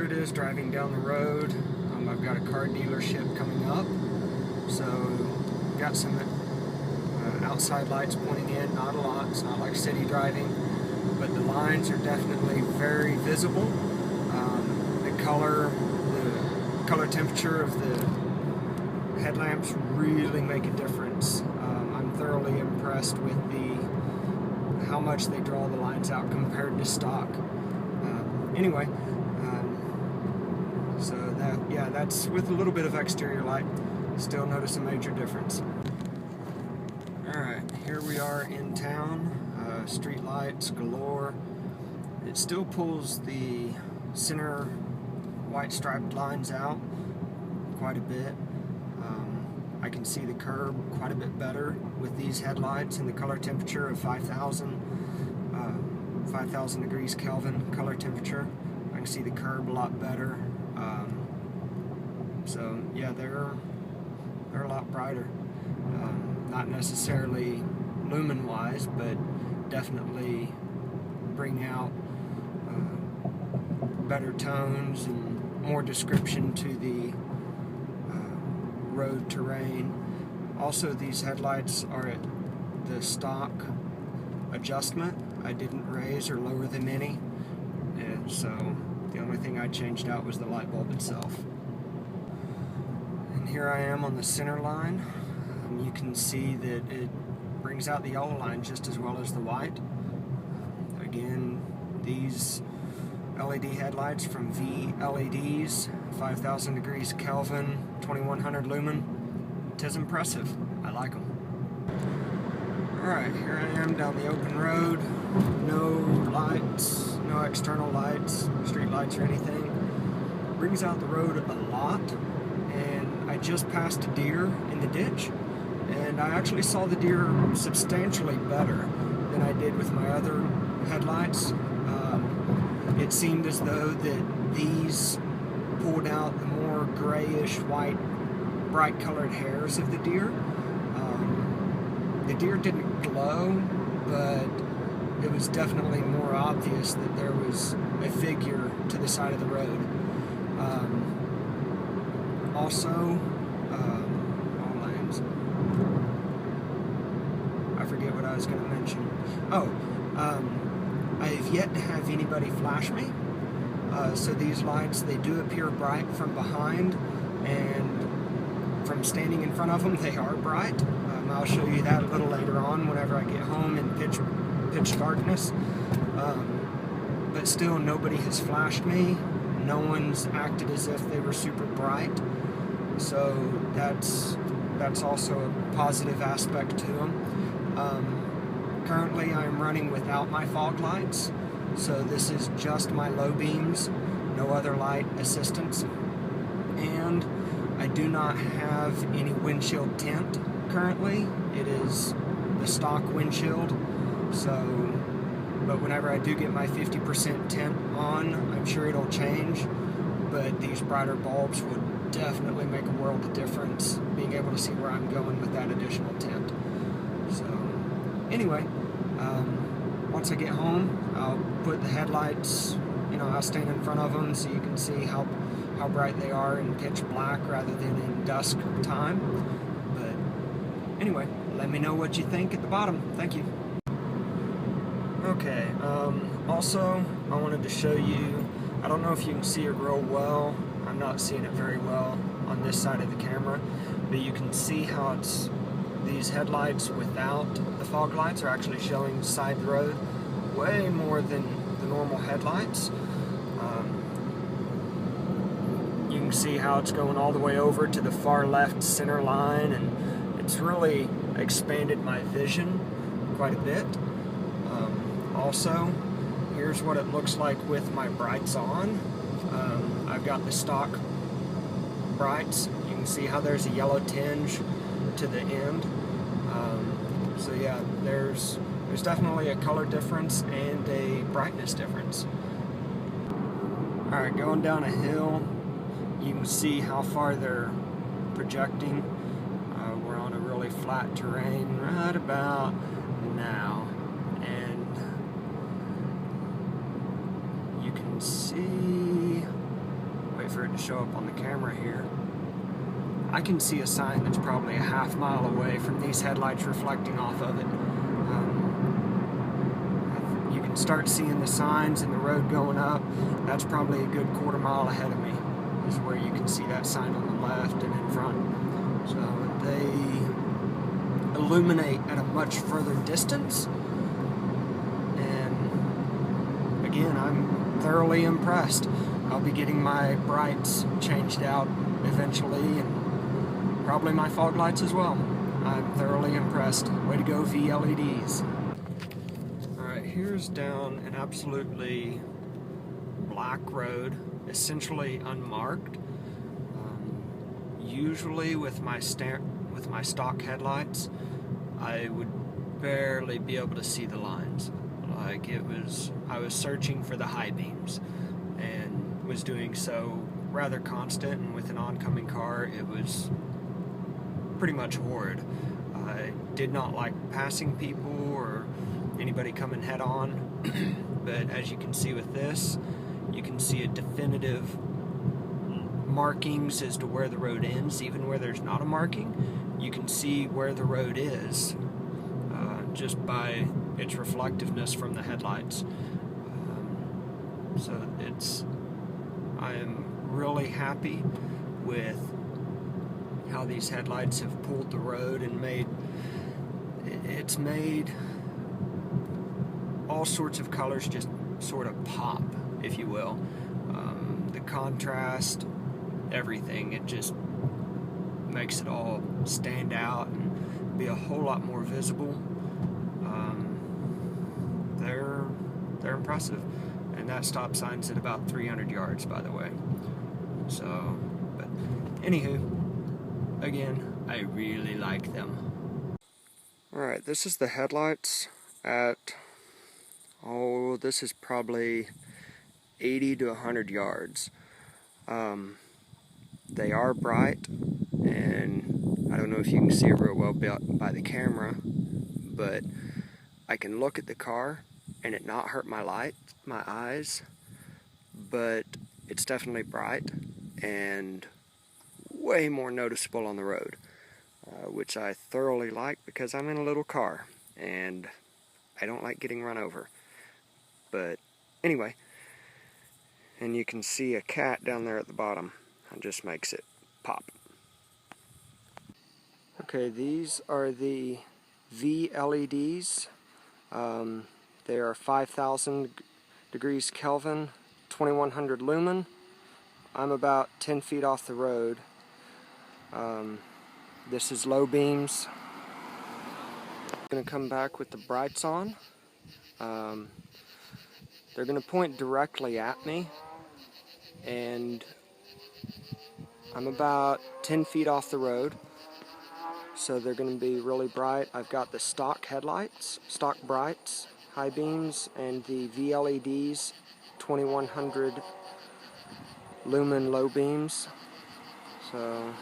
it is driving down the road. I've got a car dealership coming up, so got some outside lights pointing in, not a lot, it's not like city driving, but the lines are definitely very visible. The color temperature of the headlamps really make a difference. I'm thoroughly impressed with how much they draw the lines out compared to stock. Anyway, so that's with a little bit of exterior light. Still notice a major difference. Alright, here we are in town. Street lights galore. It still pulls the center white striped lines out quite a bit. I can see the curb quite a bit better with these headlights and the color temperature of 5,000 degrees Kelvin color temperature. I can see the curb a lot better. So yeah, they're a lot brighter. Not necessarily lumen wise, but definitely bring out better tones and more description to the road terrain. Also, these headlights are at the stock adjustment. I didn't raise or lower them any, and so the only thing I changed out was the light bulb itself. And here I am on the center line. You can see that it brings out the yellow line just as well as the white. Again, these LED headlights from V LEDs, 5,000 degrees Kelvin, 2100 lumen. 'Tis impressive. I like them. Alright, here I am down the open road. No lights, no external lights, street lights or anything. Brings out the road a lot, and I just passed a deer in the ditch, and I actually saw the deer substantially better than I did with my other headlights. It seemed as though that these pulled out the more grayish white bright colored hairs of the deer. The deer didn't glow, but it was definitely more obvious that there was a figure to the side of the road. Also, all lanes. I forget what I was going to mention. I have yet to have anybody flash me. So these lights, they do appear bright from behind, and from standing in front of them, they are bright. I'll show you that a little later on whenever I get home in pitch darkness. But still, nobody has flashed me. No one's acted as if they were super bright. So that's also a positive aspect to them. Currently, I'm running without my fog lights, so this is just my low beams, no other light assistance. And I do not have any windshield tint currently. It is the stock windshield, but whenever I do get my 50% tint on, I'm sure it'll change, but these brighter bulbs would definitely make a world of difference, being able to see where I'm going with that additional tint. So anyway, once I get home, I'll put the headlights, I'll stand in front of them so you can see how bright they are in pitch black rather than in dusk time. But anyway, let me know what you think at the bottom. Thank you. Okay, also I wanted to show you, I don't know if you can see it real well. I'm not seeing it very well on this side of the camera, but you can see how these headlights without the fog lights are actually showing side road way more than the normal headlights. You can see how it's going all the way over to the far left center line, and it's really expanded my vision quite a bit. Also, here's what it looks like with my brights on. I've got the stock brights. You can see how there's a yellow tinge to the end. So yeah, there's definitely a color difference and a brightness difference. Alright, going down a hill, you can see how far they're projecting. We're on a really flat terrain right about now, and you can see for it to show up on the camera here. I can see a sign that's probably a half-mile away from these headlights reflecting off of it. You can start seeing the signs and the road going up. That's probably a good quarter-mile ahead of me, is where you can see that sign on the left and in front. So they illuminate at a much further distance, and again, I'm thoroughly impressed. I'll be getting my brights changed out eventually, and probably my fog lights as well. I'm thoroughly impressed. Way to go, VLEDs. Alright, here's down an absolutely black road, essentially unmarked. Usually with my stock headlights, I would barely be able to see the lines. Like I was searching for the high beams and was doing so rather constant, and with an oncoming car it was pretty much horrid. I did not like passing people or anybody coming head on, but as you can see with this, you can see a definitive markings as to where the road ends. Even where there's not a marking, you can see where the road is just by its reflectiveness from the headlights. So I am really happy with how these headlights have pulled the road and made all sorts of colors just sort of pop, if you will. The contrast, everything, it just makes it all stand out and be a whole lot more visible. They're impressive, and that stop sign's at about 300 yards, by the way. So, but anywho, again, I really like them. Alright, this is the headlights at, this is probably 80 to 100 yards. They are bright, and I don't know if you can see it real well by the camera, but I can look at the car and it not hurt my eyes, but it's definitely bright and way more noticeable on the road, which I thoroughly like because I'm in a little car and I don't like getting run over. But anyway, and you can see a cat down there at the bottom. It just makes it pop. Okay, these are the VLEDs. They are 5,000 degrees Kelvin, 2100 lumen. I'm about 10 feet off the road. This is low beams. I'm going to come back with the brights on. They're going to point directly at me, and I'm about 10 feet off the road, so they're going to be really bright. I've got the stock headlights, stock brights, high beams, and the VLEDs, 2100 lumen low beams. So